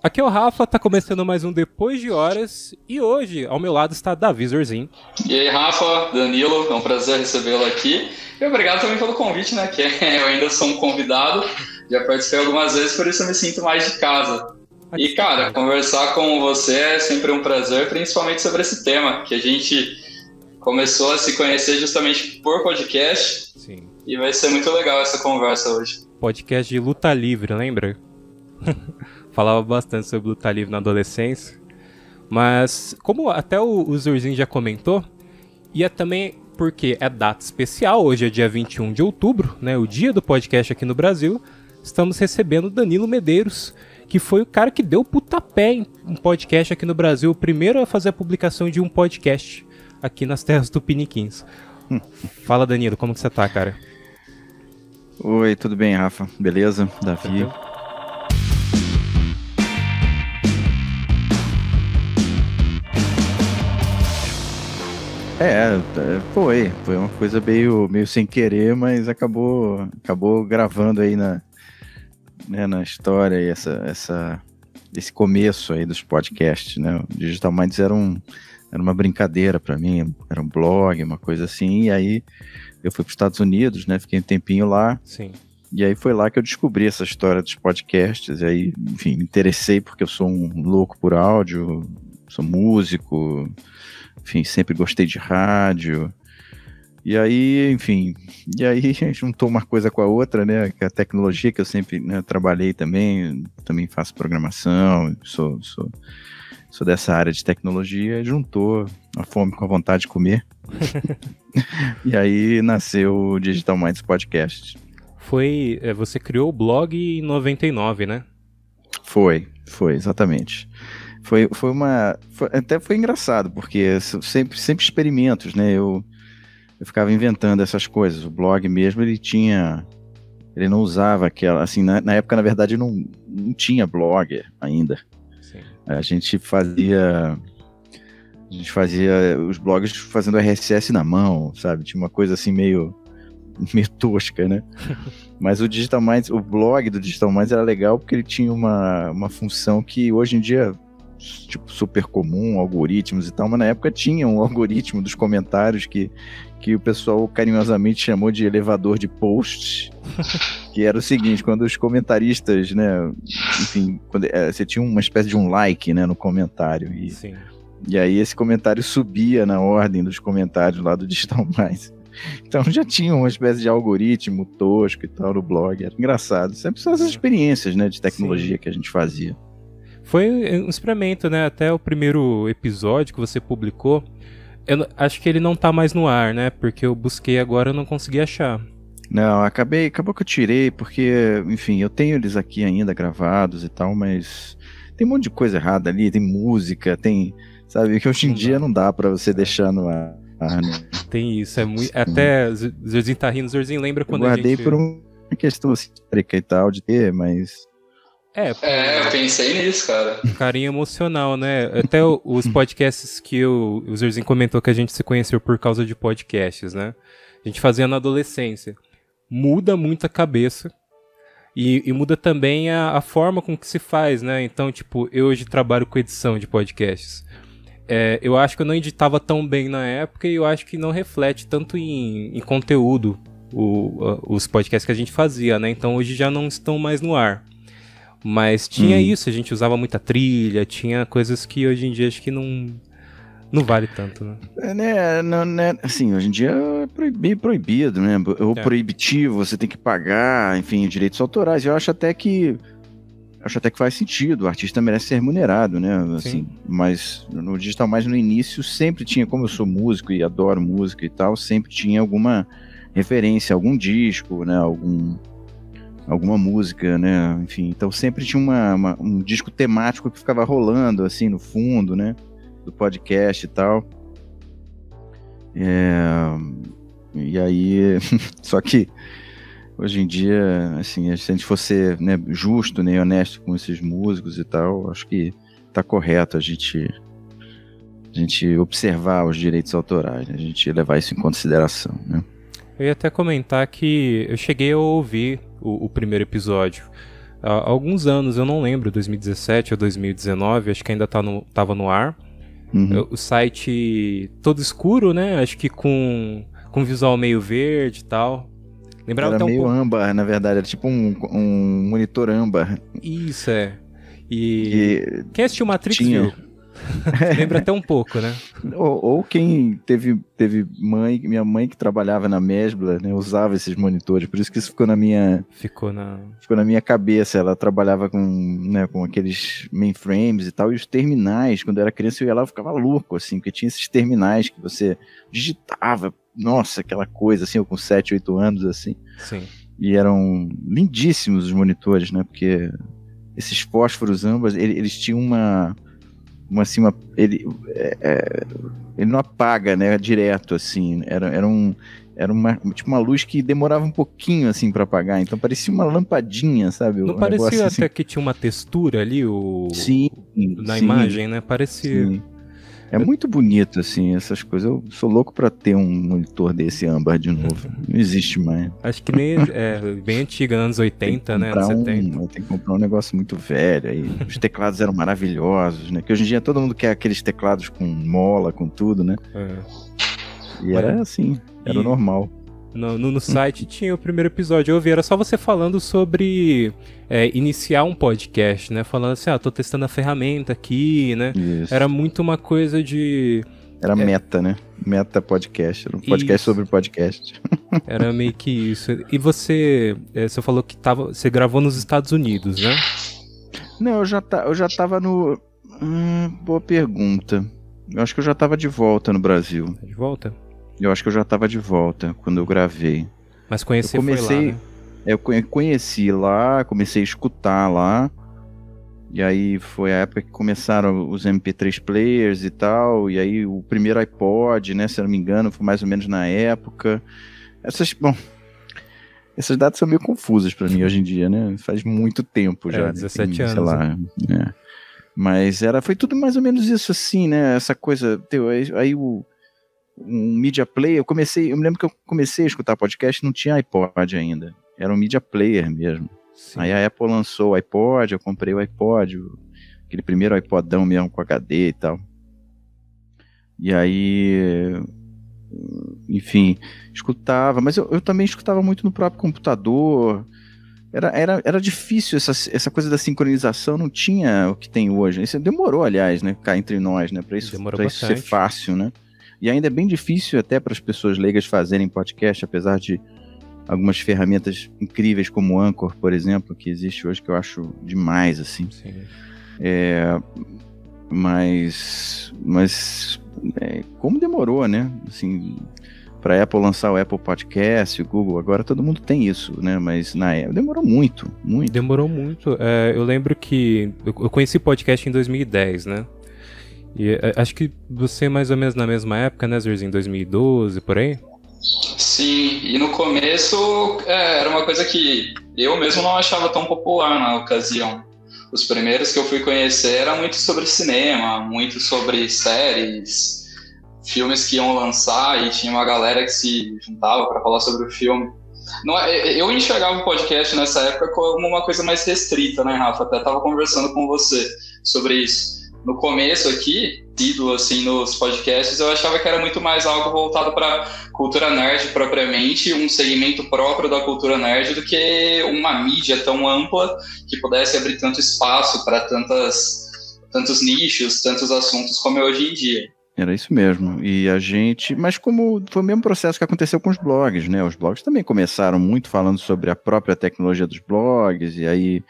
Aqui é o Rafa, tá começando mais um Depois de Horas e hoje ao meu lado está Davi Zorzin. E aí, Rafa, Danilo, é um prazer recebê-lo aqui. E obrigado também pelo convite, né? Que eu ainda sou um convidado, já participei algumas vezes, por isso eu me sinto mais de casa. E, cara, conversar com você é sempre um prazer, principalmente sobre esse tema, que a gente começou a se conhecer justamente por podcast. Sim. E vai ser muito legal essa conversa hoje. Podcast de luta livre, lembra? Falava bastante sobre luta livre na adolescência. Mas, como até o Zorzin já comentou, e é também porque é data especial, hoje é dia 21 de outubro, né, o dia do podcast aqui no Brasil, estamos recebendo Danilo Medeiros, que foi o cara que deu o pontapé em um podcast aqui no Brasil, o primeiro a fazer a publicação de um podcast aqui nas terras tupiniquins. Fala, Danilo, como que você tá, cara? Oi, tudo bem, Rafa? Beleza? Davi? Foi uma coisa meio sem querer, mas acabou gravando aí na história aí esse começo aí dos podcasts, né? O Digital Minds era uma brincadeira para mim, era um blog, uma coisa assim, e aí eu fui para os Estados Unidos, né? Fiquei um tempinho lá. Sim. E aí foi lá que eu descobri essa história dos podcasts, e aí, enfim, me interessei porque eu sou um louco por áudio, sou músico, enfim, sempre gostei de rádio. E aí, enfim, juntou uma coisa com a outra, né? Que a tecnologia que eu sempre, né, trabalhei também faço programação, sou dessa área de tecnologia, juntou a fome com a vontade de comer. E aí nasceu o Digital Minds Podcast. Você criou o blog em 99, né? Foi, exatamente. Até foi engraçado, porque sempre experimentos, né? Eu ficava inventando essas coisas. O blog mesmo, ele não usava aquela, assim, na época, na verdade, não tinha blog ainda. Sim. A gente fazia os blogs fazendo RSS na mão, sabe? Tinha uma coisa assim meio tosca, né? Mas o blog do Digital Minds era legal porque ele tinha uma função que hoje em dia, tipo, super comum, algoritmos e tal, mas na época tinha um algoritmo dos comentários que o pessoal carinhosamente chamou de elevador de posts, que era o seguinte: quando os comentaristas, né, enfim, você tinha uma espécie de um like, né, no comentário, Sim. E aí esse comentário subia na ordem dos comentários lá do Digital Minds. Então já tinha uma espécie de algoritmo tosco e tal no blog, era engraçado. Sempre são essas experiências, né, de tecnologia. Sim. Que a gente fazia. Foi um experimento, né? Até o primeiro episódio que você publicou, acho que ele não tá mais no ar, né? Porque eu busquei agora e não consegui achar. Não, acabou que eu tirei, porque, enfim, eu tenho eles aqui ainda gravados e tal, mas tem um monte de coisa errada ali, tem música, sabe, que hoje em dia não dá pra você deixar no ar, né? Tem isso, é muito. Até Zorzin tá rindo, Zorzin lembra quando a gente... Eu guardei por uma questão histórica e tal, de ter, mas... eu pensei nisso, cara. Carinho emocional, né? Até os podcasts que o Zorzin comentou que a gente se conheceu por causa de podcasts, né? A gente fazia na adolescência. Muda muito a cabeça e muda também a forma com que se faz, né? Então, tipo, eu hoje trabalho com edição de podcasts. Eu acho que eu não editava tão bem na época e eu acho que não reflete tanto em conteúdo os podcasts que a gente fazia, né? Então hoje já não estão mais no ar. Mas tinha isso, a gente usava muita trilha, tinha coisas que hoje em dia acho que não vale tanto, né? Assim, hoje em dia é proibido, né? Ou proibitivo, você tem que pagar, enfim, direitos autorais. Eu acho até que faz sentido, o artista merece ser remunerado, né? Assim, mas no Digital Mais, no início, sempre tinha, como eu sou músico e adoro música e tal, sempre tinha alguma referência, algum disco, né? Alguma música, né? Enfim, então sempre tinha um disco temático que ficava rolando, assim, no fundo, né? Do podcast e tal. E aí, só que hoje em dia, assim, se a gente fosse, né, justo, né, honesto com esses músicos e tal, acho que tá correto a gente observar os direitos autorais, né? A gente levar isso em consideração, né? Eu ia até comentar que eu cheguei a ouvir o primeiro episódio. há alguns anos, eu não lembro, 2017 ou 2019, acho que ainda tava no ar. O site todo escuro, né? Acho que com visual meio verde e tal. Lembrava Era até meio pouco. âmbar, na verdade, era tipo um monitor âmbar. Isso, é. E quem assistiu Matrix tinha. viu. Lembra até um pouco, né? Ou quem teve minha mãe que trabalhava na Mesbla, né, usava esses monitores, por isso que isso ficou na minha cabeça. Ela trabalhava com aqueles mainframes e tal, e os terminais, quando eu era criança eu ia lá, eu ficava louco, assim, porque tinha esses terminais que você digitava, nossa, aquela coisa, assim, eu com 7, 8 anos, assim. Sim. E eram lindíssimos os monitores, né, porque esses fósforos ambas, eles tinham ele não apaga, né, direto, assim, era uma luz que demorava um pouquinho, assim, para apagar, então parecia uma lampadinha, sabe? Não parecia até que tinha uma textura ali, na imagem, né, parecia... Sim. É muito bonito, assim, essas coisas. Eu sou louco pra ter um monitor desse âmbar de novo. Não existe mais. Acho que nem bem antiga, anos 80, né? Anos 70. Tem que comprar um negócio muito velho. Aí os teclados eram maravilhosos, né? Que hoje em dia todo mundo quer aqueles teclados com mola, com tudo, né? E era assim, era o normal. No site tinha o primeiro episódio, eu ouvi, era só você falando sobre iniciar um podcast, né? Falando assim, tô testando a ferramenta aqui, né? Isso. Era muito uma coisa de... Era meta, né? Meta podcast, era um podcast sobre podcast. Era meio que isso. E você falou que você gravou nos Estados Unidos, né? Não, eu já tava no... boa pergunta. Eu acho que eu já tava de volta no Brasil. De volta? Eu acho que eu já tava de volta quando eu gravei. Mas foi lá, né? Eu conheci lá, comecei a escutar lá. E aí foi a época que começaram os MP3 players e tal. E aí o primeiro iPod, né, se eu não me engano, foi mais ou menos na época. Essas datas são meio confusas pra mim hoje em dia, né? Faz muito tempo já. 17 né? anos. Sei lá, né? Mas foi tudo mais ou menos isso assim, né? Essa coisa... Aí um media player, eu me lembro que eu comecei a escutar podcast, não tinha iPod ainda, era um media player mesmo. Sim. Aí a Apple lançou o iPod, eu comprei o iPod, aquele primeiro iPodão mesmo com HD e tal. E aí, enfim, escutava, mas eu também escutava muito no próprio computador. Era difícil essa coisa da sincronização, não tinha o que tem hoje. Isso demorou, aliás, né, cá entre nós, né, para isso ser fácil, né? E ainda é bem difícil até para as pessoas leigas fazerem podcast, apesar de algumas ferramentas incríveis como o Anchor, por exemplo, que existe hoje, que eu acho demais, assim. Sim. Mas como demorou, né? Assim, para a Apple lançar o Apple Podcast, o Google, agora todo mundo tem isso, né? Mas na época demorou muito. Demorou muito. Eu lembro que eu conheci podcast em 2010, né? E acho que você mais ou menos na mesma época, né, Zerzinho, em 2012, por aí? Sim, e no começo era uma coisa que eu mesmo não achava tão popular na ocasião. Os primeiros que eu fui conhecer eram muito sobre cinema, muito sobre séries, filmes que iam lançar e tinha uma galera que se juntava para falar sobre o filme. Eu enxergava o podcast nessa época como uma coisa mais restrita, né, Rafa? Até estava conversando com você sobre isso. No começo aqui, ídolo assim nos podcasts, eu achava que era muito mais algo voltado para cultura nerd propriamente, um segmento próprio da cultura nerd, do que uma mídia tão ampla que pudesse abrir tanto espaço para tantos nichos, tantos assuntos como é hoje em dia. Era isso mesmo. Mas como foi o mesmo processo que aconteceu com os blogs, né? Os blogs também começaram muito falando sobre a própria tecnologia dos blogs, e aí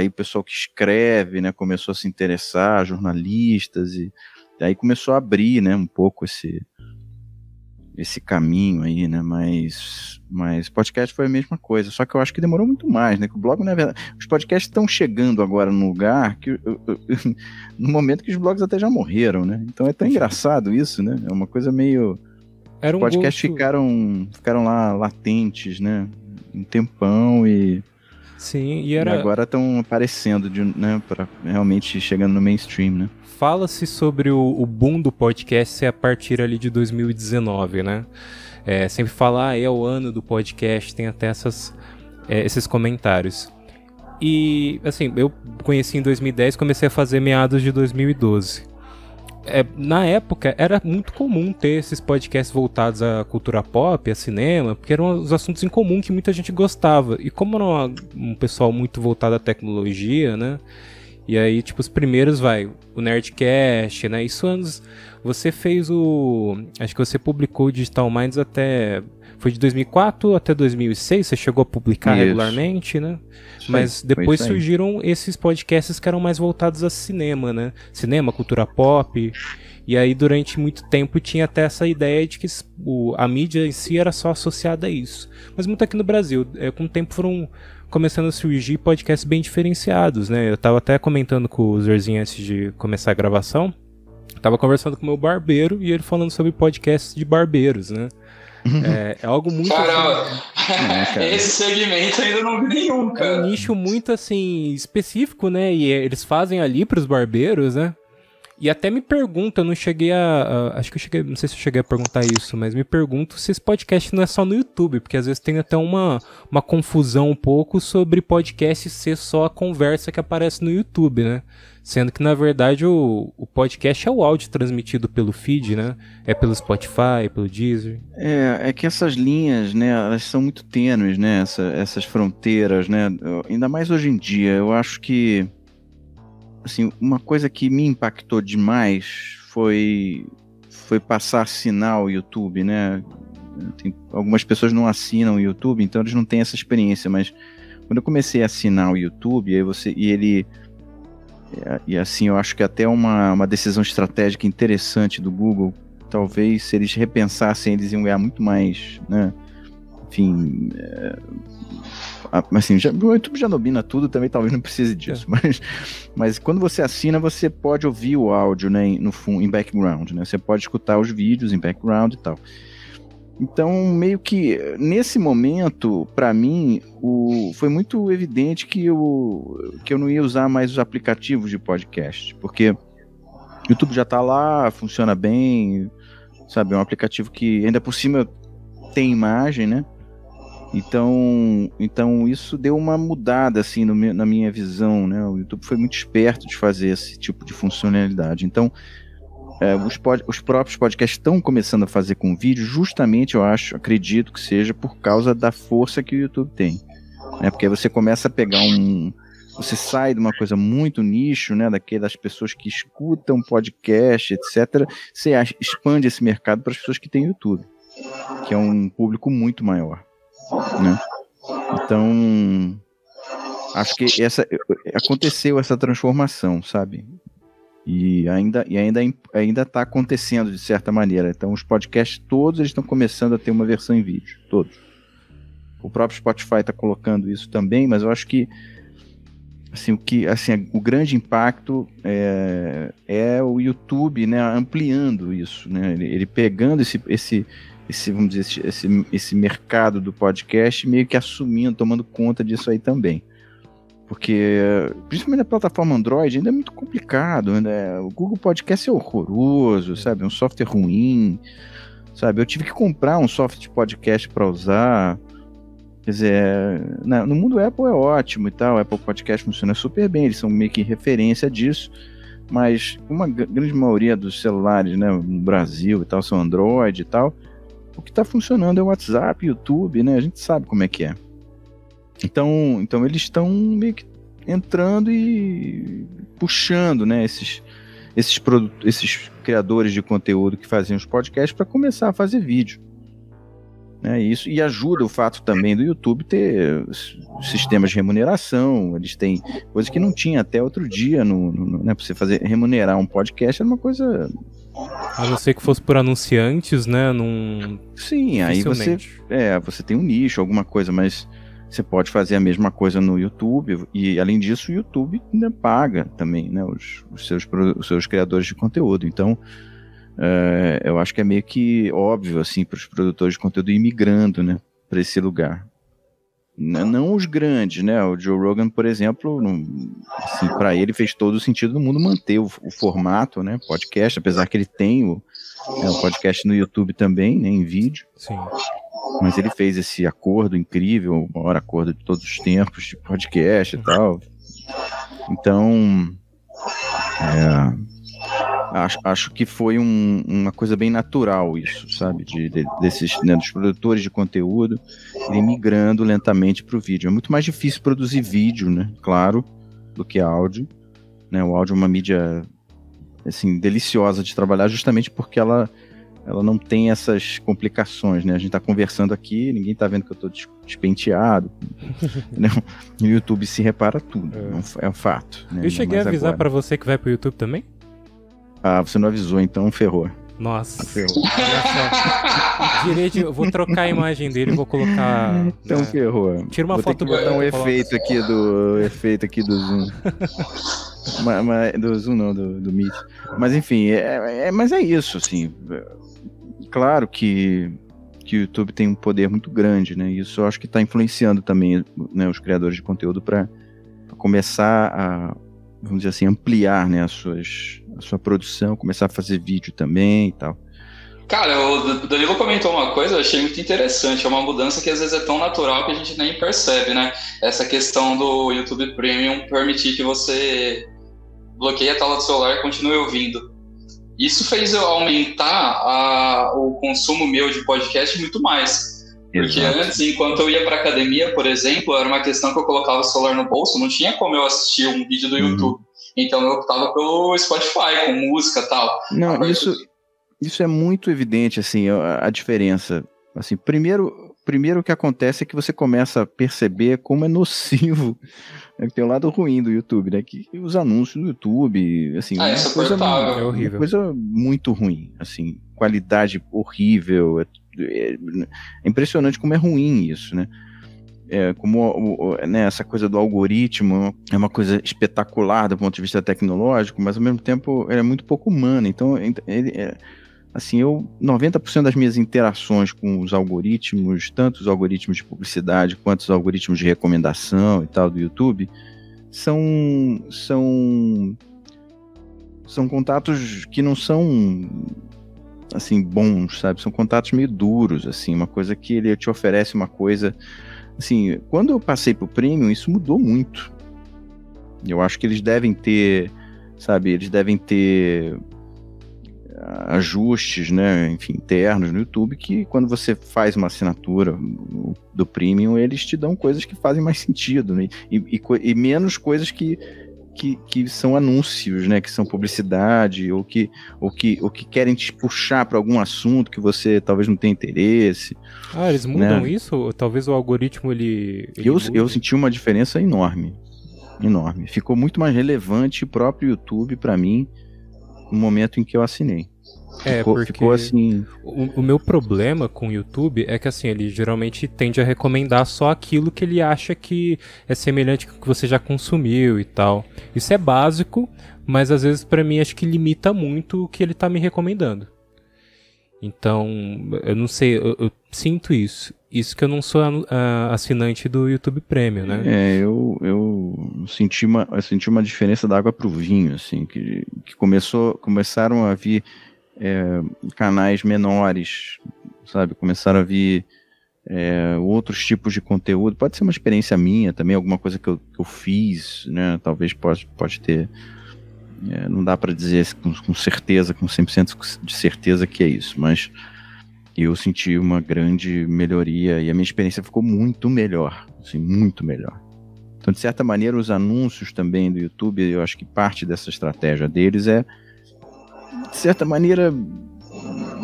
o pessoal que escreve, né, começou a se interessar, jornalistas, e aí começou a abrir, né, um pouco esse caminho aí, né, mas podcast foi a mesma coisa, só que eu acho que demorou muito mais, né, que o blog, na verdade, os podcasts estão chegando agora num lugar que, no momento que os blogs até já morreram, né, então é tão engraçado isso, né, é uma coisa meio... Os podcasts ficaram lá latentes, né, um tempão e... Sim, e agora estão aparecendo, né, para realmente chegando no mainstream, né? Fala-se sobre o boom do podcast ser a partir ali de 2019, né? Sempre fala, é o ano do podcast, tem até esses comentários. E, assim, eu conheci em 2010, comecei a fazer meados de 2012. Na época, era muito comum ter esses podcasts voltados à cultura pop, a cinema, porque eram os assuntos em comum que muita gente gostava. E como era um pessoal muito voltado à tecnologia, né? E aí, tipo, os primeiros, o Nerdcast, né? Isso anos... Você fez acho que você publicou o Digital Minds foi de 2004 até 2006, você chegou a publicar regularmente, né? Mas depois surgiram esses podcasts que eram mais voltados a cinema, né? Cinema, cultura pop. E aí, durante muito tempo, tinha até essa ideia de que a mídia em si era só associada a isso. Mas muito aqui no Brasil. Com o tempo foram começando a surgir podcasts bem diferenciados, né? Eu tava até comentando com o Zerzinho antes de começar a gravação. Eu tava conversando com o meu barbeiro e ele falando sobre podcasts de barbeiros, né? É algo muito... Caramba, esse segmento ainda não vi nenhum, cara. É um nicho muito, assim, específico, né? E eles fazem ali pros barbeiros, né? E até me pergunta, eu não cheguei acho que não sei se eu cheguei a perguntar isso, mas me pergunto se esse podcast não é só no YouTube, porque às vezes tem até uma confusão um pouco sobre podcast ser só a conversa que aparece no YouTube, né? Sendo que, na verdade, o podcast é o áudio transmitido pelo feed, né? É pelo Spotify, pelo Deezer. É que essas linhas, né, elas são muito tênues, né? Essas fronteiras, né? Ainda mais hoje em dia, eu acho que, assim, uma coisa que me impactou demais foi passar a assinar o YouTube, né? Algumas pessoas não assinam o YouTube, então eles não têm essa experiência, mas quando eu comecei a assinar o YouTube, e assim, eu acho que até uma decisão estratégica interessante do Google, talvez se eles repensassem, eles iam ganhar muito mais, né? Enfim, assim, o YouTube já domina tudo, também talvez não precise disso, mas quando você assina, você pode ouvir o áudio, né, no fundo, em background, né? Você pode escutar os vídeos em background e tal. Então, meio que nesse momento, para mim, foi muito evidente que eu não ia usar mais os aplicativos de podcast, porque o YouTube já tá lá, funciona bem, sabe? É um aplicativo que ainda por cima tem imagem, né? Então isso deu uma mudada assim na minha visão, né? O YouTube foi muito esperto de fazer esse tipo de funcionalidade. Então, os próprios podcasts estão começando a fazer com vídeo, justamente, acredito que seja por causa da força que o YouTube tem, né? Porque aí você começa a pegar você sai de uma coisa muito nicho, né? Daquelas pessoas que escutam podcast, etc. Você expande esse mercado para as pessoas que têm YouTube, que é um público muito maior, né? Então, acho que aconteceu essa transformação, sabe? E ainda está acontecendo de certa maneira. Então os podcasts todos eles estão começando a ter uma versão em vídeo, todos. O próprio Spotify está colocando isso também, mas eu acho que assim, o grande impacto é o YouTube, né, ampliando isso, né, ele pegando esse vamos dizer, esse mercado do podcast, meio que assumindo, tomando conta disso aí também. Porque, principalmente a plataforma Android, ainda é muito complicado, né? O Google Podcast é horroroso, sabe? É um software ruim, sabe? Eu tive que comprar um software de podcast para usar. Quer dizer, no mundo Apple é ótimo e tal, o Apple Podcast funciona super bem, eles são meio que referência disso, mas uma grande maioria dos celulares, né, no Brasil e tal, são Android e tal. O que está funcionando é o WhatsApp, YouTube, né? A gente sabe como é que é. Então eles estão meio que entrando e puxando, né, esses criadores de conteúdo que faziam os podcasts para começar a fazer vídeo, né? E ajuda o fato também do YouTube ter sistemas de remuneração. Eles têm coisa que não tinha até outro dia, né, para você remunerar um podcast era uma coisa... A não ser que fosse por anunciantes, né? Sim, aí você tem um nicho, alguma coisa, mas você pode fazer a mesma coisa no YouTube, e além disso o YouTube ainda paga também, né, os seus criadores de conteúdo. Então eu acho que é meio que óbvio assim, para os produtores de conteúdo ir migrando, né, para esse lugar. Não os grandes, né? O Joe Rogan, por exemplo, assim, para ele fez todo o sentido do mundo manter o formato, né, podcast, apesar que ele tem o podcast no YouTube também, né, em vídeo. Sim. Mas ele fez esse acordo incrível, o maior acordo de todos os tempos de podcast e tal. Então, acho que foi uma coisa bem natural isso, sabe? Desses, né, dos produtores de conteúdo irem migrando lentamente para o vídeo. É muito mais difícil produzir vídeo, né? Claro, do que áudio. Né? O áudio é uma mídia assim, deliciosa de trabalhar justamente porque ela não tem essas complicações, né? A gente tá conversando aqui, ninguém tá vendo que eu tô despenteado. No YouTube se repara tudo, é um fato. Né? Eu cheguei a avisar pra você que vai pro YouTube também? Ah, você não avisou, então ferrou. Nossa. Ferrou. Direito, eu vou trocar a imagem dele e vou colocar... Então ferrou. Tira uma foto. Vou botar um efeito aqui do Zoom. Do Zoom não, do Meet. Mas enfim, mas é isso, assim. Claro que o YouTube tem um poder muito grande, né? Isso eu acho que está influenciando também, né, os criadores de conteúdo para começar a, vamos dizer assim, ampliar, né, a sua produção, começar a fazer vídeo também e tal. Cara, o Danilo comentou uma coisa, eu achei muito interessante, é uma mudança que às vezes é tão natural que a gente nem percebe, né? Essa questão do YouTube Premium permitir que você bloqueie a tela do celular e continue ouvindo. Isso fez eu aumentar o consumo meu de podcast muito mais. Porque antes, enquanto eu ia pra academia, por exemplo, era uma questão que eu colocava o celular no bolso, não tinha como eu assistir um vídeo do YouTube. Então eu optava pelo Spotify, com música e tal. Não, isso é muito evidente, assim, a diferença. Assim, primeiro o que acontece é que você começa a perceber como é nocivo, né, que tem o lado ruim do YouTube, né? Que os anúncios do YouTube, assim, é horrível. Uma coisa muito ruim, assim, qualidade horrível. É impressionante como é ruim isso, né? Né, essa coisa do algoritmo é uma coisa espetacular do ponto de vista tecnológico, mas ao mesmo tempo é muito pouco humana. Então, assim, 90% das minhas interações com os algoritmos, tanto os algoritmos de publicidade quanto os algoritmos de recomendação e tal do YouTube, são contatos que não são, assim, bons, sabe? São contatos meio duros, assim, uma coisa que ele te oferece uma coisa... Assim, quando eu passei pro Premium, isso mudou muito. Eu acho que eles devem ter, sabe, ajustes, né, enfim, internos no YouTube, que quando você faz uma assinatura do Premium, eles te dão coisas que fazem mais sentido, né, e menos coisas que são anúncios, né, que são publicidade, ou que querem te puxar para algum assunto que você talvez não tenha interesse. Ah, eles mudam, né? Isso? Talvez o algoritmo eu senti uma diferença enorme. Ficou muito mais relevante o próprio YouTube para mim no momento em que eu assinei. Ficou assim... O meu problema com o YouTube é que, assim, ele geralmente tende a recomendar só aquilo que ele acha que é semelhante com o que você já consumiu e tal. Isso é básico, mas às vezes pra mim acho que limita muito o que ele tá me recomendando. Então, eu não sei, eu sinto isso. Isso que eu não sou assinante do YouTube Premium, né? Eu senti uma diferença da água pro vinho, assim, que começaram a vir canais menores, sabe? Começaram a vir outros tipos de conteúdo. Pode ser uma experiência minha também, alguma coisa que eu fiz, né? Talvez pode ter... não dá para dizer com certeza, com 100% de certeza que é isso, mas eu senti uma grande melhoria e a minha experiência ficou muito melhor, assim, muito melhor. Então, de certa maneira, os anúncios também do YouTube, eu acho que parte dessa estratégia deles de certa maneira,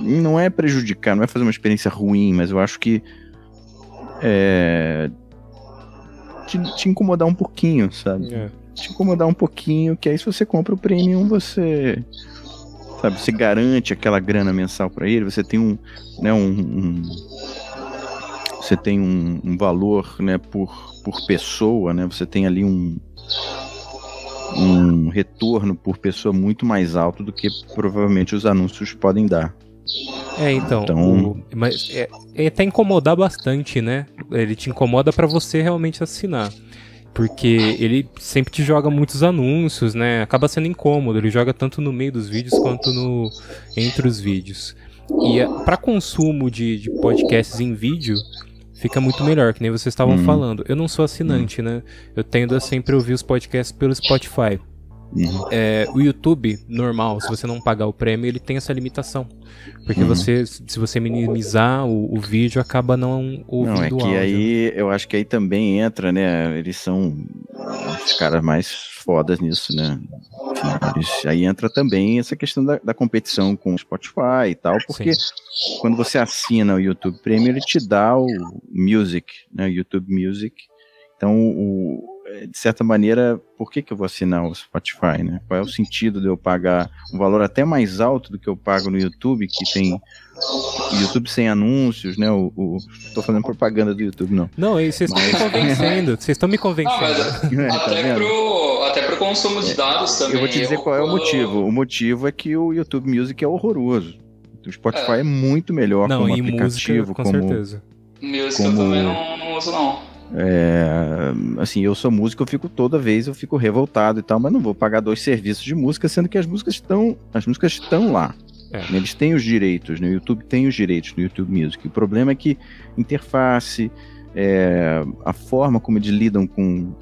não é prejudicar, não é fazer uma experiência ruim, mas eu acho que te incomodar um pouquinho, sabe? Te incomodar um pouquinho, que aí se você compra o Premium, você garante aquela grana mensal para ele, você tem você tem um valor, né, por pessoa, né? Você tem ali um retorno por pessoa muito mais alto do que provavelmente os anúncios podem dar. Mas até incomodar bastante, né? Ele te incomoda para você realmente assinar. Porque ele sempre te joga muitos anúncios, né? Acaba sendo incômodo, ele joga tanto no meio dos vídeos quanto entre os vídeos. E para consumo de podcasts em vídeo, fica muito melhor, que nem vocês estavam falando. Eu não sou assinante, né? Eu tendo a sempre ouvir os podcasts pelo Spotify. O YouTube, normal, se você não pagar o prêmio, ele tem essa limitação. Porque se você minimizar o vídeo, acaba não ouvindo o áudio. Não, é que aí, eu acho que aí também entra, né? Eles são os caras mais fodas nisso, né? Enfim, aí entra também essa questão da competição com o Spotify e tal, porque quando você assina o YouTube Premium, ele te dá o Music, né? O YouTube Music. Então, de certa maneira, por que eu vou assinar o Spotify, né? Qual é o sentido de eu pagar um valor até mais alto do que eu pago no YouTube, que tem YouTube sem anúncios, né? Tô fazendo propaganda do YouTube, não. Não, vocês estão me convencendo. Vocês estão me convencendo. Até pro consumo de dados também. Eu vou te dizer qual é o motivo. O motivo é que o YouTube Music é horroroso. O Spotify é muito melhor como aplicativo. Música, com certeza. Música eu também não uso, não. Assim, eu sou músico, toda vez eu fico revoltado e tal, mas não vou pagar 2 serviços de música, sendo que as músicas estão lá. Eles têm os direitos, no YouTube tem os direitos no YouTube Music. O problema é que interface, a forma como eles lidam com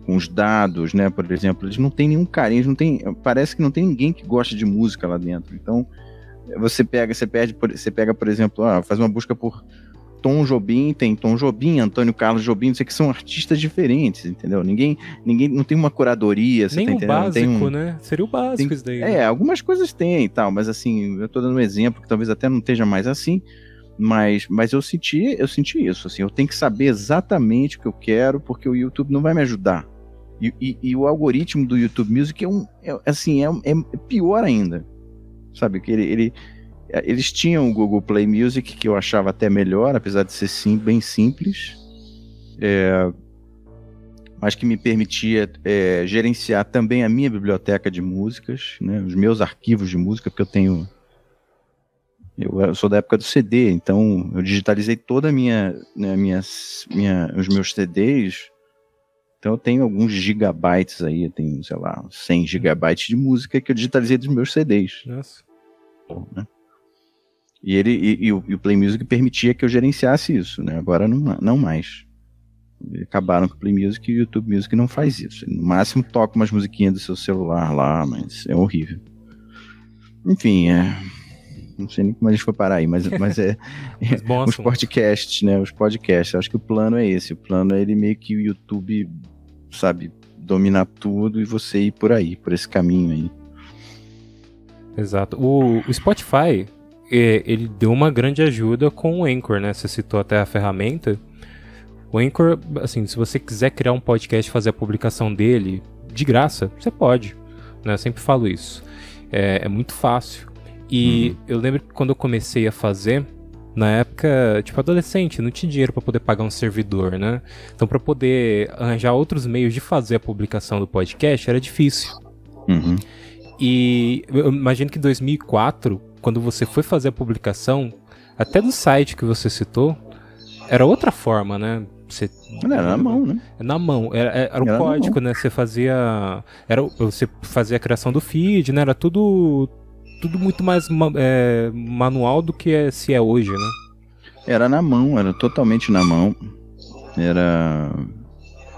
os dados, né? Por exemplo, eles não têm nenhum carinho, parece que não tem ninguém que gosta de música lá dentro. Então, você pega, por exemplo, faz uma busca por Tom Jobim, tem Tom Jobim, Antônio Carlos Jobim, não sei, que são artistas diferentes, entendeu? Ninguém não tem uma curadoria, você nem tá o entendendo? Básico, né? Seria o básico isso daí. Algumas coisas tem e tal, mas assim, eu tô dando um exemplo que talvez até não esteja mais assim, mas eu senti isso, assim, eu tenho que saber exatamente o que eu quero, porque o YouTube não vai me ajudar. E o algoritmo do YouTube Music é pior ainda, sabe? Que eles tinham o Google Play Music, que eu achava até melhor, apesar de ser bem simples, mas que me permitia gerenciar também a minha biblioteca de músicas, né, os meus arquivos de música, porque eu sou da época do CD, então eu digitalizei toda os meus CDs, então eu tenho alguns gigabytes aí, eu tenho, sei lá, 100 gigabytes de música que eu digitalizei dos meus CDs. Nossa. Né? E o Play Music permitia que eu gerenciasse isso, né? Agora não mais. Acabaram com o Play Music e o YouTube Music não faz isso. No máximo toca umas musiquinhas do seu celular lá, mas é horrível. Enfim, não sei nem como a gente foi parar aí, mas os podcasts, né? Os podcasts, acho que o plano é esse. O plano é ele meio que o YouTube, sabe, dominar tudo e você ir por aí, por esse caminho aí. Exato. O Spotify, ele deu uma grande ajuda com o Anchor, né? Você citou até a ferramenta. O Anchor, assim, se você quiser criar um podcast e fazer a publicação dele de graça, você pode, né? Eu sempre falo isso. É muito fácil. E eu lembro que quando eu comecei a fazer, na época, tipo, adolescente, não tinha dinheiro para poder pagar um servidor, né? Então, para poder arranjar outros meios de fazer a publicação do podcast, era difícil. E eu imagino que em 2004, quando você foi fazer a publicação, até do site que você citou, era outra forma, né? Era na mão, né? Na mão, era um código, né? Você fazia a criação do feed, né? Era tudo muito mais manual do que se é hoje, né? Era na mão, era totalmente na mão.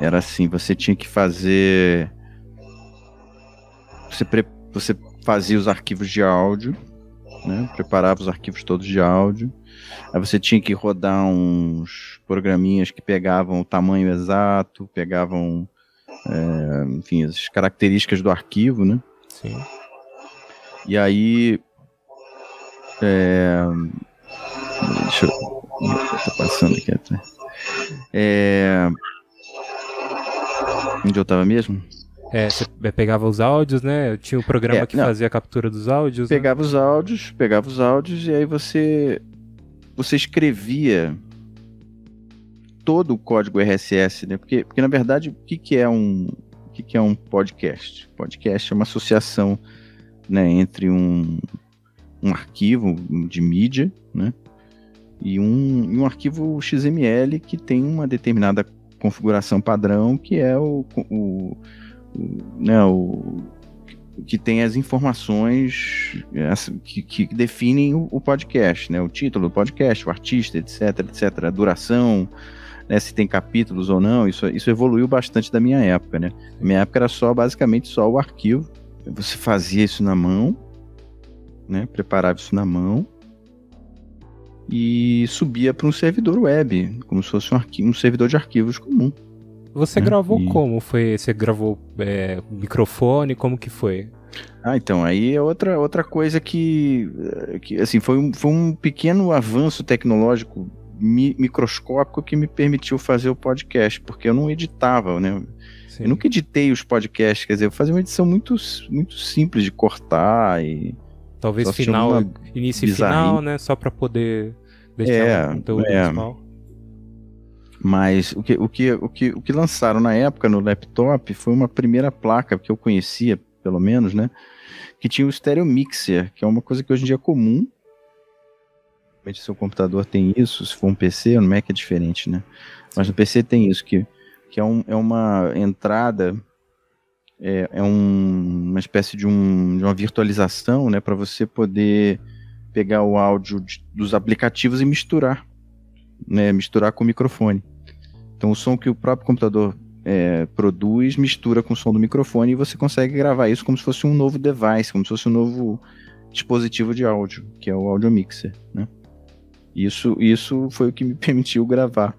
Era assim, você tinha que fazer... Você fazia os arquivos de áudio, né? Preparava os arquivos todos de áudio. Aí você tinha que rodar uns programinhas que pegavam o tamanho exato, pegavam, enfim, as características do arquivo, né? Sim. E aí... deixa eu... Tá passando aqui atrás. Onde eu tava mesmo? Você pegava os áudios, né? Tinha um programa que fazia a captura dos áudios. Pegava os áudios e aí você escrevia todo o código RSS, né? Porque na verdade, o que é um podcast? Podcast é uma associação, né, entre um arquivo de mídia, né, e um arquivo XML que tem uma determinada configuração padrão, que é que tem as informações que definem o podcast, né? O título do podcast, o artista, etc, etc, a duração, né? Se tem capítulos ou não, isso evoluiu bastante da minha época, né? Na minha época era basicamente só o arquivo, você fazia isso na mão, né? Preparava isso na mão e subia para um servidor web, como se fosse um servidor de arquivos comum. Você gravou como? Você gravou microfone? Como que foi? Então, aí é outra coisa que assim, foi um pequeno avanço tecnológico microscópico que me permitiu fazer o podcast, porque eu não editava, né? Sim. Eu nunca editei os podcasts, quer dizer, eu fazia uma edição muito, muito simples de cortar e... Talvez final, início e final, né? Só para poder deixar o conteúdo principal. Mas o que lançaram na época no laptop foi uma primeira placa que eu conhecia, pelo menos, né? Que tinha o Stereo Mixer, que é uma coisa que hoje em dia é comum. Se seu computador tem isso, se for um PC, no Mac é diferente, né? Mas no PC tem isso, que é uma entrada, uma espécie de uma virtualização, né? Para você poder pegar o áudio dos aplicativos e misturar, né? Misturar com o microfone. Então o som que o próprio computador produz mistura com o som do microfone e você consegue gravar isso como se fosse um novo device, como se fosse um novo dispositivo de áudio, que é o Audio Mixer, né? Isso foi o que me permitiu gravar.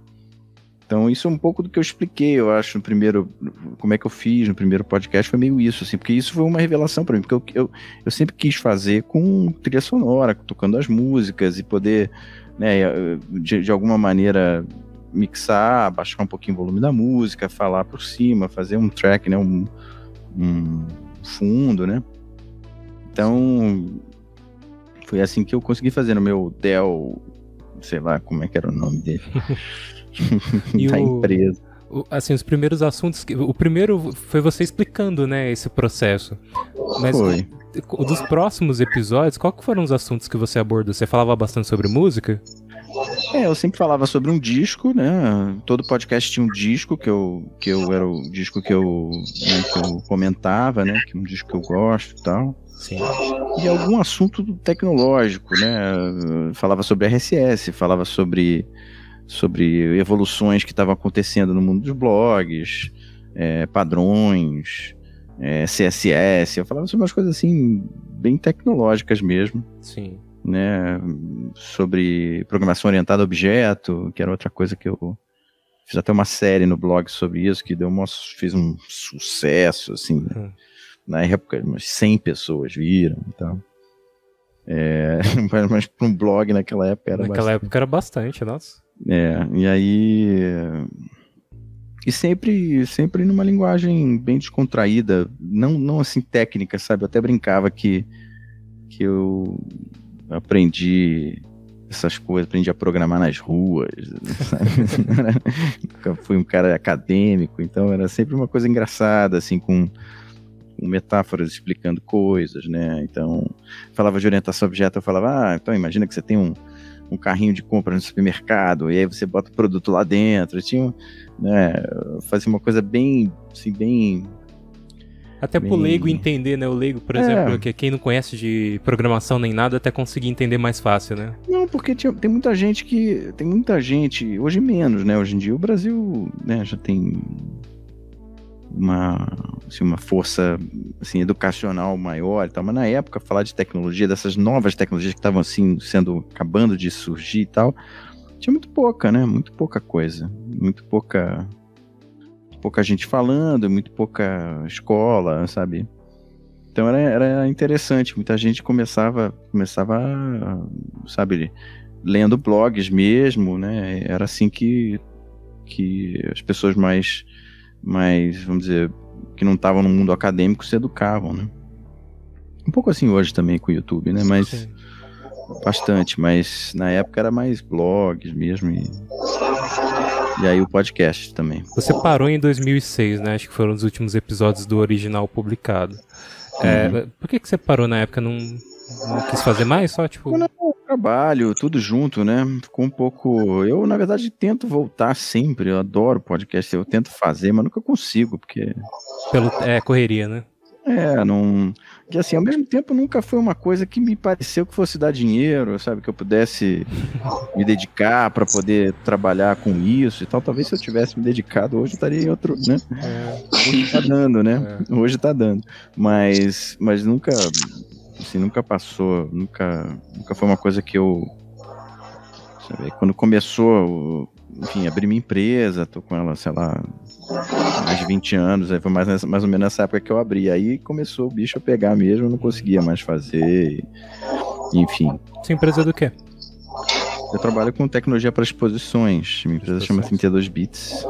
Então isso é um pouco do que eu expliquei, eu acho, no primeiro, como é que eu fiz no primeiro podcast, foi meio isso, assim, porque isso foi uma revelação para mim, porque eu sempre quis fazer com trilha sonora, tocando as músicas e poder, né, de alguma maneira mixar, baixar um pouquinho o volume da música, falar por cima, fazer um track, né, um fundo, né. Então foi assim que eu consegui fazer no meu Dell, sei lá como é que era o nome dele. Da empresa. Assim, os primeiros assuntos... O primeiro foi você explicando, né, esse processo. Mas foi. Dos próximos episódios, qual que foram os assuntos que você abordou? Você falava bastante sobre música? Eu sempre falava sobre um disco, né? Todo podcast tinha um disco que eu era o disco que eu comentava, né? Que é um disco que eu gosto e tal. Sim. E algum assunto tecnológico, né? Falava sobre RSS, falava sobre evoluções que estavam acontecendo no mundo dos blogs, padrões, CSS. Eu falava sobre umas coisas assim, bem tecnológicas mesmo. Sim. Né? Sobre programação orientada a objeto, que era outra coisa que eu fiz até uma série no blog sobre isso, que fez um sucesso, assim, né? Na época, umas 100 pessoas viram e tal. Mas para um blog naquela época era Naquela época era bastante, nossa. E aí... E sempre numa linguagem bem descontraída, não assim técnica, sabe? Eu até brincava que eu aprendi essas coisas, aprendi a programar nas ruas, sabe? Nunca fui um cara acadêmico, então era sempre uma coisa engraçada, assim, com metáforas explicando coisas, né? Então, falava de orientação a objeto, eu falava, então imagina que você tem um carrinho de compra no supermercado, e aí você bota o produto lá dentro. Tinha, né, fazia uma coisa bem, assim, bem... Até pro leigo entender, né? O leigo, por exemplo, que quem não conhece de programação nem nada, até conseguir entender mais fácil, né? Não, porque tem muita gente, hoje menos, né? Hoje em dia o Brasil, né, já tem uma força, assim, educacional maior e tal, mas na época falar de tecnologia, dessas novas tecnologias que estavam assim acabando de surgir e tal, tinha muito pouca, né? Muito pouca coisa, muito pouca gente falando, muito pouca escola, sabe? Então era interessante, muita gente começava, sabe, lendo blogs mesmo, né? Era assim que as pessoas mais, vamos dizer, que não estavam no mundo acadêmico se educavam, né? Um pouco assim hoje também com o YouTube, né? Mas sim, bastante, mas na época era mais blogs mesmo e aí o podcast também. Você parou em 2006, né? Acho que foram os últimos episódios do original publicado. Por que você parou na época? Não quis fazer mais? Só tipo... Não, trabalho, tudo junto, né? Ficou um pouco... Eu, na verdade, tento voltar sempre. Eu adoro podcast. Eu tento fazer, mas nunca consigo, porque... Correria, né? Não... Que assim, ao mesmo tempo nunca foi uma coisa que me pareceu que fosse dar dinheiro, sabe? Que eu pudesse me dedicar para poder trabalhar com isso e tal. Talvez se eu tivesse me dedicado hoje estaria em outro, né? Hoje tá dando, né? Hoje tá dando. Mas nunca, assim, nunca passou, nunca foi uma coisa que eu... Sabe? Quando começou, enfim, abri minha empresa, tô com ela, sei lá, mais de 20 anos, aí foi mais ou menos nessa época que eu abri. Aí começou o bicho a pegar mesmo, eu não conseguia mais fazer, enfim. Sua empresa é do quê? Eu trabalho com tecnologia para exposições. Minha empresa chama 32 Bits.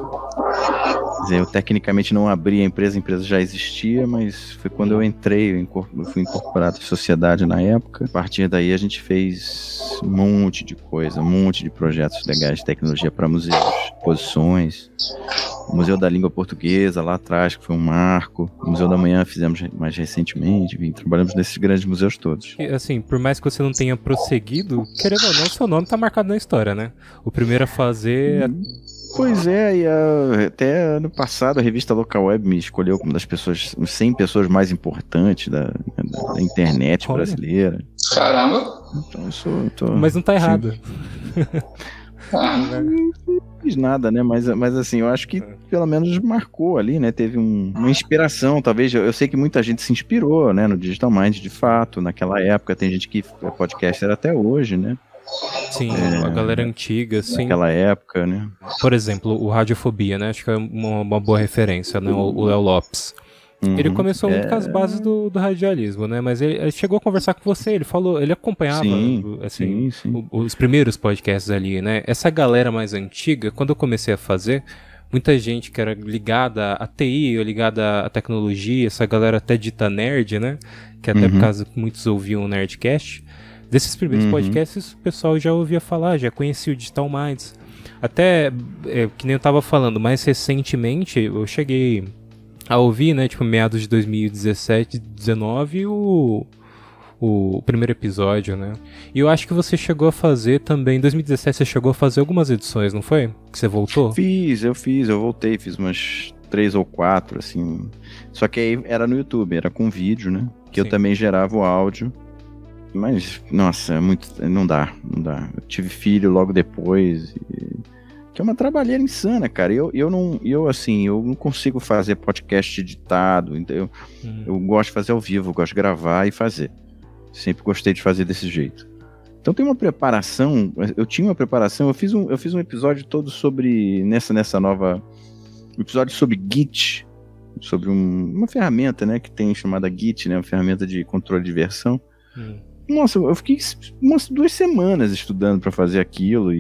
Eu tecnicamente não abri a empresa já existia, mas foi quando eu entrei, eu fui incorporado à sociedade na época. A partir daí a gente fez um monte de coisa, um monte de projetos legais de tecnologia para museus, exposições. O Museu da Língua Portuguesa lá atrás, que foi um marco. O Museu da Manhã fizemos mais recentemente, enfim, trabalhamos nesses grandes museus todos. E, assim, por mais que você não tenha prosseguido, querendo ou não, seu nome tá marcado na história, né? O primeiro a fazer... Pois é, e até ano passado a revista Local Web me escolheu como das pessoas, 100 pessoas mais importantes da internet brasileira. Caramba! Então eu tô... Mas não tá errado. Não fiz nada, né? Mas assim, eu acho que pelo menos marcou ali, né? Teve uma inspiração, talvez. Eu sei que muita gente se inspirou, né? No Digital Mind, de fato, naquela época. Tem gente que é podcaster até hoje, né? Sim, a galera antiga, sim. Naquela época, né? Por exemplo, o Radiofobia, né? Acho que é uma boa referência, né? O Léo Lopes. Ele começou muito com as bases do radialismo, né? Mas ele chegou a conversar com você, ele acompanhava assim, os primeiros podcasts ali, né? Essa galera mais antiga, quando eu comecei a fazer, muita gente que era ligada à TI, ou ligada à tecnologia, essa galera até dita nerd, né? Que até por causa que muitos ouviam o Nerdcast. Desses primeiros podcasts, o pessoal já ouvia falar, já conhecia o Digital Minds. Até, que nem eu tava falando, mais recentemente, eu cheguei a ouvir, né, tipo, meados de 2017, 2019, o primeiro episódio, né? E eu acho que você chegou a fazer também, em 2017 você chegou a fazer algumas edições, não foi? Que você voltou? Eu voltei, fiz umas 3 ou 4, assim. Só que aí era no YouTube, era com vídeo, né? Que eu também gerava o áudio. Mas, nossa, não dá. Eu tive filho logo depois, que é uma trabalheira insana, cara. Eu não consigo fazer podcast editado, então eu gosto de fazer ao vivo, eu gosto de gravar e fazer. Sempre gostei de fazer desse jeito. Então tem uma preparação, eu tinha uma preparação, eu fiz um episódio todo sobre, nessa nova, um episódio sobre Git, sobre uma ferramenta, né, que tem chamada Git, né, uma ferramenta de controle de versão. Nossa, eu fiquei umas 2 semanas estudando para fazer aquilo,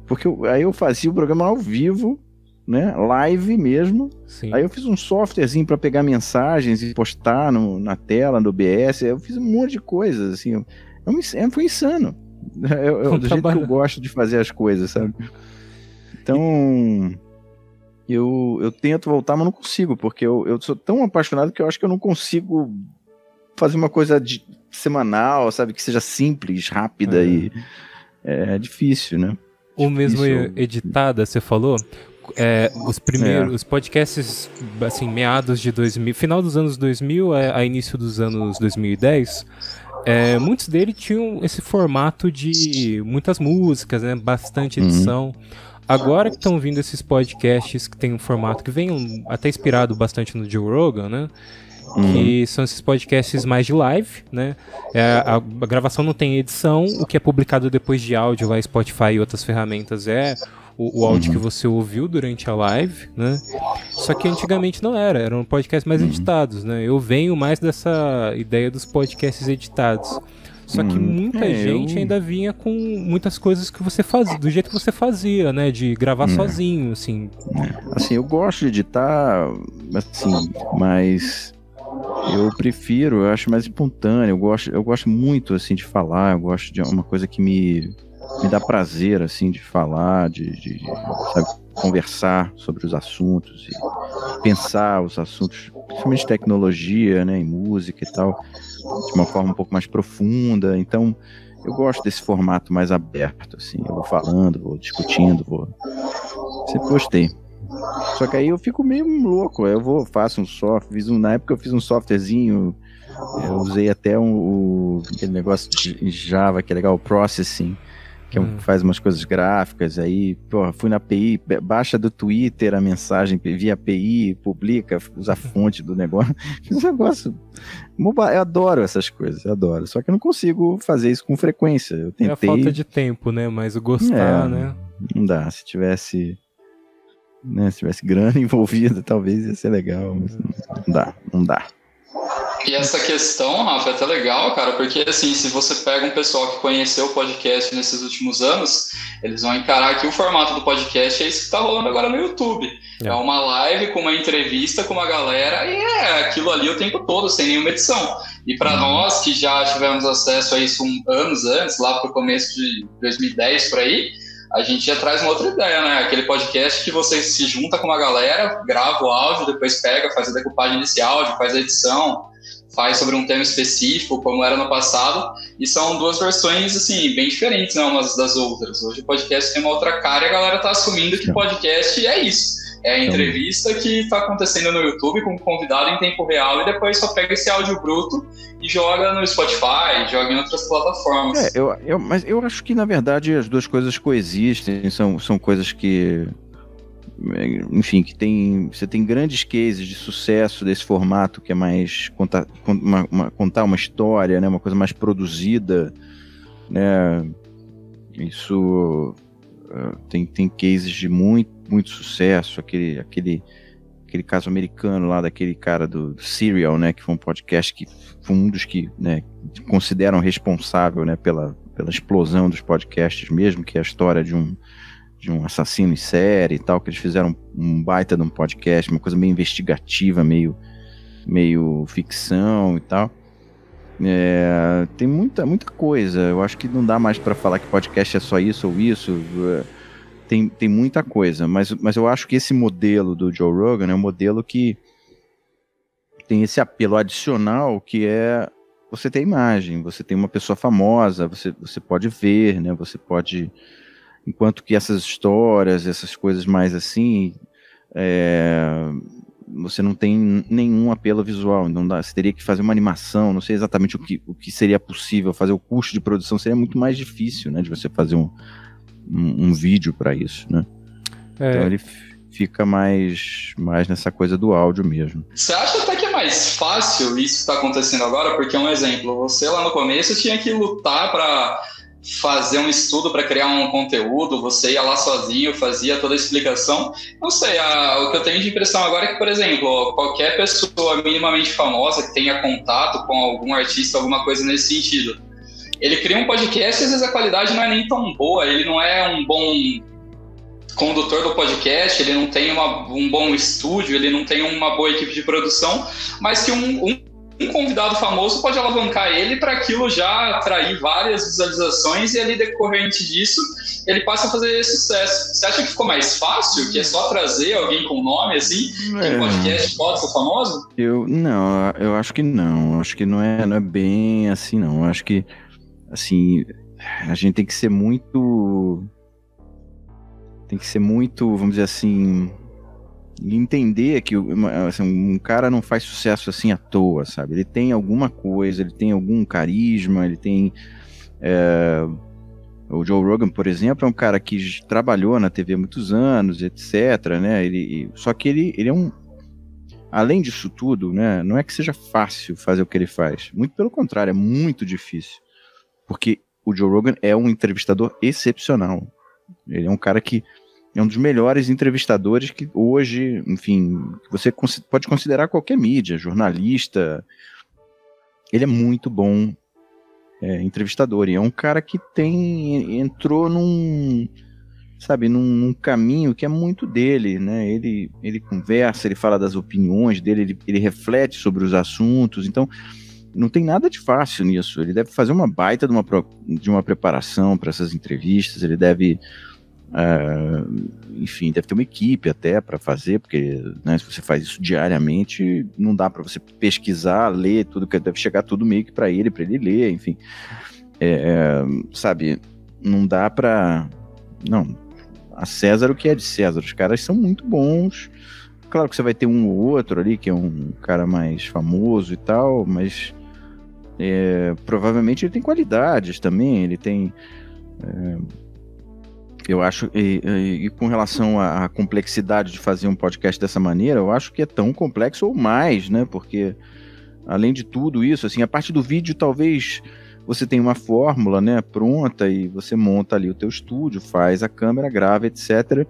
porque aí eu fazia o programa ao vivo, né, live mesmo. Sim. Aí eu fiz um softwarezinho para pegar mensagens e postar na tela, no OBS. Eu fiz um monte de coisas, assim. Foi insano. Do jeito que eu gosto de fazer as coisas, sabe? Então, eu tento voltar, mas não consigo, porque eu sou tão apaixonado que eu acho que eu não consigo fazer uma coisa semanal, sabe? Que seja simples, rápida e é difícil, né? Ou mesmo editada, você falou? Os primeiros os podcasts, assim, meados de 2000, final dos anos 2000 a início dos anos 2010, muitos deles tinham esse formato de muitas músicas, né? Bastante edição. Agora que estão vindo esses podcasts que tem um formato que vem até inspirado bastante no Joe Rogan, né? Que são esses podcasts mais de live, né? A gravação não tem edição, o que é publicado depois de áudio lá, Spotify e outras ferramentas o áudio que você ouviu durante a live, né? Só que antigamente não eram podcasts mais editados, né? Eu venho mais dessa ideia dos podcasts editados. Só que muita gente ainda vinha com muitas coisas que você fazia, do jeito que você fazia, né? De gravar sozinho, assim. Assim, eu gosto de editar, assim, mas eu acho mais espontâneo, eu gosto muito, assim, de falar, eu gosto de uma coisa que me dá prazer, assim, de falar, sabe, conversar sobre os assuntos e pensar os assuntos, principalmente tecnologia, né, e música e tal, de uma forma um pouco mais profunda. Então, eu gosto desse formato mais aberto, assim, eu vou falando, vou discutindo, sempre gostei. Só que aí eu fico meio louco, eu faço um software, na época eu fiz um softwarezinho, eu usei até aquele negócio de Java que é legal, o Processing, que faz umas coisas gráficas, aí, pô, fui na API, baixa do Twitter a mensagem via API, publica, usa a fonte do negócio, fiz um negócio, eu adoro essas coisas, eu adoro, só que eu não consigo fazer isso com frequência, eu tentei... É a falta de tempo, né, mas o gostar, né? Não dá, se tivesse grana envolvida, talvez ia ser legal, mas não dá. E essa questão, Rafa, é até legal, cara, porque assim, se você pega um pessoal que conheceu o podcast nesses últimos anos, eles vão encarar que o formato do podcast é isso que tá rolando agora no YouTube. É uma live com uma entrevista com uma galera e é aquilo ali o tempo todo, sem nenhuma edição. E para nós que já tivemos acesso a isso anos antes, lá pro começo de 2010 por aí, a gente já traz uma outra ideia, né? Aquele podcast que você se junta com uma galera, grava o áudio, depois pega, faz a decupagem desse áudio, faz a edição, faz sobre um tema específico, como era no passado, e são duas versões, assim, bem diferentes, né, umas das outras. Hoje o podcast tem uma outra cara e a galera tá assumindo que podcast é isso. É a entrevista que tá acontecendo no YouTube com um convidado em tempo real e depois só pega esse áudio bruto e joga no Spotify, joga em outras plataformas. Mas eu acho que, na verdade, as duas coisas coexistem, são coisas que... Enfim, você tem grandes cases de sucesso desse formato, que é mais contar uma história, né, uma coisa mais produzida, né? Isso tem cases de muito sucesso, aquele caso americano lá daquele cara do Serial, né, que foi um podcast que foi um dos que, né, consideram responsável, né, pela explosão dos podcasts mesmo, que é a história de um assassino em série e tal, que eles fizeram um baita de um podcast, uma coisa meio investigativa, meio ficção e tal. Tem muita coisa. Eu acho que não dá mais para falar que podcast é só isso ou isso. Tem muita coisa, mas eu acho que esse modelo do Joe Rogan é um modelo que tem esse apelo adicional, que é você ter imagem, você tem uma pessoa famosa, você pode ver, né? Você pode... Enquanto que essas histórias, essas coisas mais assim, você não tem nenhum apelo visual, não dá, você teria que fazer uma animação, não sei exatamente o que seria possível fazer, o custo de produção seria muito mais difícil, né, de você fazer um vídeo para isso, né? Então ele fica mais nessa coisa do áudio mesmo. Você acha até que é mais fácil isso que está acontecendo agora? Porque, um exemplo, você lá no começo tinha que lutar para fazer um estudo para criar um conteúdo, você ia lá sozinho, fazia toda a explicação. Não sei, o que eu tenho de impressão agora é que, por exemplo, qualquer pessoa minimamente famosa que tenha contato com algum artista, alguma coisa nesse sentido, ele cria um podcast e às vezes a qualidade não é nem tão boa, ele não é um bom condutor do podcast, ele não tem um bom estúdio, ele não tem uma boa equipe de produção, mas que um convidado famoso pode alavancar ele para aquilo já atrair várias visualizações e ali, decorrente disso, ele passa a fazer sucesso. Você acha que ficou mais fácil? Que é só trazer alguém com nome, assim, que o podcast pode ser famoso? Eu acho que não. Eu acho que não é bem assim, não. Eu acho que, assim, a gente tem que ser muito, vamos dizer assim... E entender que assim, um cara não faz sucesso assim à toa, sabe? Ele tem alguma coisa, ele tem algum carisma, ele tem... O Joe Rogan, por exemplo, é um cara que trabalhou na TV há muitos anos, etc, né? Só que ele é um... Além disso tudo, né? Não é que seja fácil fazer o que ele faz. Muito pelo contrário, é muito difícil. Porque o Joe Rogan é um entrevistador excepcional. Ele é um cara que é um dos melhores entrevistadores que hoje, enfim, você pode considerar qualquer mídia, jornalista. Ele é muito bom entrevistador. E é um cara que entrou num caminho que é muito dele, né? Ele conversa, ele fala das opiniões dele, ele reflete sobre os assuntos. Então, não tem nada de fácil nisso. Ele deve fazer uma baita de uma preparação para essas entrevistas. Ele deve... enfim, deve ter uma equipe até para fazer, porque, né, se você faz isso diariamente, não dá para você pesquisar, ler tudo, que deve chegar tudo meio que para ele ler, enfim, sabe, não dá para... Não, a César o que é de César. Os caras são muito bons. Claro que você vai ter um ou outro ali que é um cara mais famoso e tal, mas provavelmente ele tem qualidades também, ele tem... eu acho, e com relação à complexidade de fazer um podcast dessa maneira, eu acho que é tão complexo ou mais, né? Porque, além de tudo isso, assim, a parte do vídeo, talvez você tenha uma fórmula, né, pronta, e você monta ali o teu estúdio, faz a câmera, grava, etc.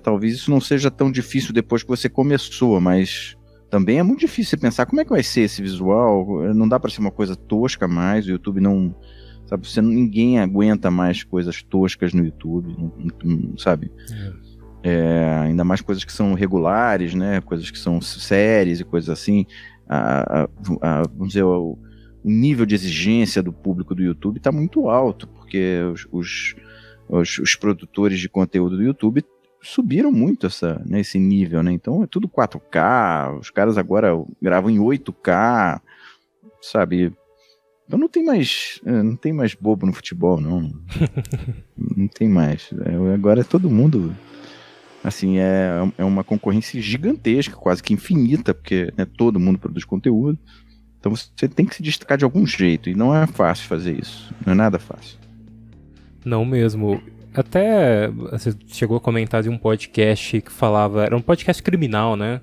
Talvez isso não seja tão difícil depois que você começou, mas também é muito difícil você pensar como é que vai ser esse visual. Não dá para ser uma coisa tosca mais, o YouTube não... Sabe, ninguém aguenta mais coisas toscas no YouTube, sabe? Ainda mais coisas que são regulares, né? Coisas que são séries e coisas assim. Vamos dizer, o nível de exigência do público do YouTube está muito alto, porque os produtores de conteúdo do YouTube subiram muito esse nível, né? Então é tudo 4K, os caras agora gravam em 8K, sabe? Então não tem mais bobo no futebol, não. Não tem mais. Agora é todo mundo... Assim, é uma concorrência gigantesca, quase que infinita, porque, né, todo mundo produz conteúdo. Então você tem que se destacar de algum jeito, e não é fácil fazer isso. Não é nada fácil. Não mesmo. Até você chegou a comentar de um podcast que falava... Era um podcast criminal, né?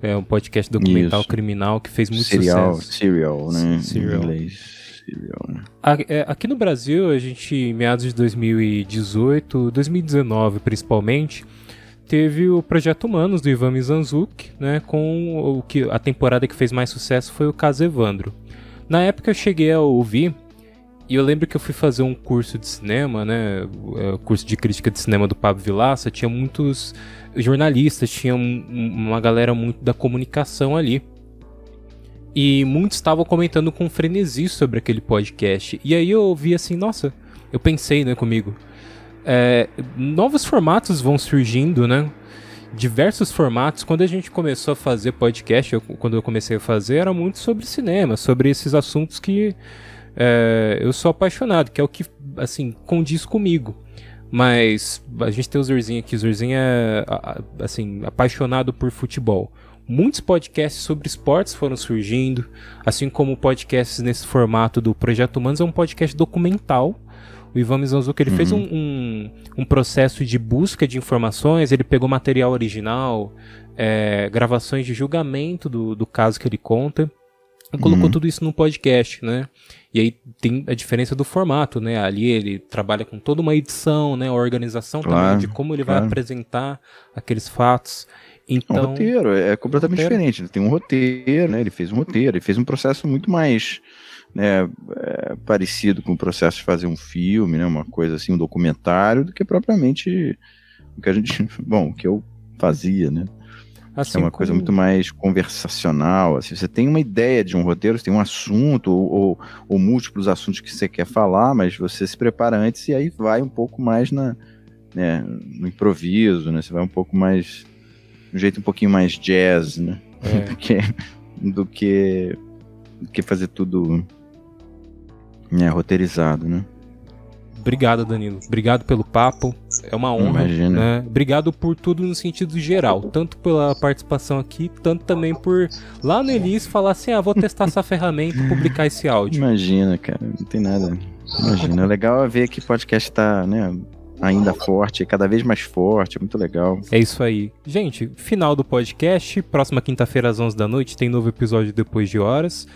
É um podcast documental criminal que fez muito sucesso. Serial, né? Serial. Em inglês. Né? Aqui no Brasil, a gente, em meados de 2018, 2019 principalmente, teve o Projeto Humanos do Ivan Mizanzuki, né, com a temporada que fez mais sucesso foi o caso Evandro. Na época eu cheguei a ouvir, e eu lembro que eu fui fazer um curso de cinema, né, curso de crítica de cinema do Pablo Vilaça, tinha muitos jornalistas, tinha uma galera muito da comunicação ali. E muitos estavam comentando com frenesi sobre aquele podcast. E aí eu ouvi assim, nossa, eu pensei, né, comigo, novos formatos vão surgindo, né? Diversos formatos. Quando a gente começou a fazer podcast, quando eu comecei a fazer, era muito sobre cinema, sobre esses assuntos que eu sou apaixonado, que é o que, assim, condiz comigo. Mas a gente tem o Zurzinho aqui, o Zurzinho é, assim, apaixonado por futebol. Muitos podcasts sobre esportes foram surgindo, assim como podcasts nesse formato do Projeto Humanos, é um podcast documental. O Ivan Mizanzuki, ele fez um processo de busca de informações, ele pegou material original, gravações de julgamento do caso que ele conta, e colocou tudo isso num podcast, né? E aí tem a diferença do formato, né? Ali ele trabalha com toda uma edição, né? A organização também de como ele vai apresentar aqueles fatos. Então, o roteiro é completamente diferente. Ele tem um roteiro, né? Ele fez um processo muito mais, né, parecido com o processo de fazer um filme, né? Uma coisa assim, um documentário, do que propriamente o que a gente, o que eu fazia, né? Assim, é uma coisa muito mais conversacional. Assim, você tem uma ideia de um roteiro, você tem um assunto ou múltiplos assuntos que você quer falar, mas você se prepara antes e aí vai um pouco mais no improviso, né? Você vai um pouco mais um jeito um pouquinho mais jazz, né? Do que fazer tudo roteirizado, né? Obrigado, Danilo. Obrigado pelo papo. É uma honra. Imagina. Né? Obrigado por tudo no sentido geral. Tanto pela participação aqui, tanto também por lá no Elis falar assim, vou testar essa ferramenta e publicar esse áudio. Imagina, cara. Não tem nada. Imagina. É legal ver que o podcast tá, né, ainda forte, cada vez mais forte. É muito legal. É isso aí. Gente, final do podcast. Próxima quinta-feira às 11 da noite tem novo episódio Depois de Horas.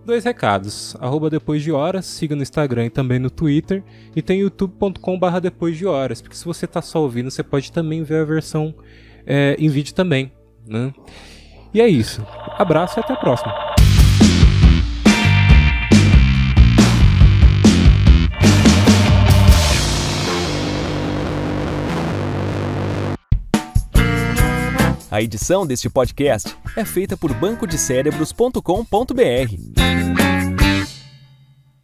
2 recados, @depois de horas, siga no Instagram e também no Twitter, e tem youtube.com/depois de horas, porque se você tá só ouvindo, você pode também ver a versão em vídeo também, né? E é isso, abraço e até a próxima. A edição deste podcast é feita por bancodecerebros.com.br.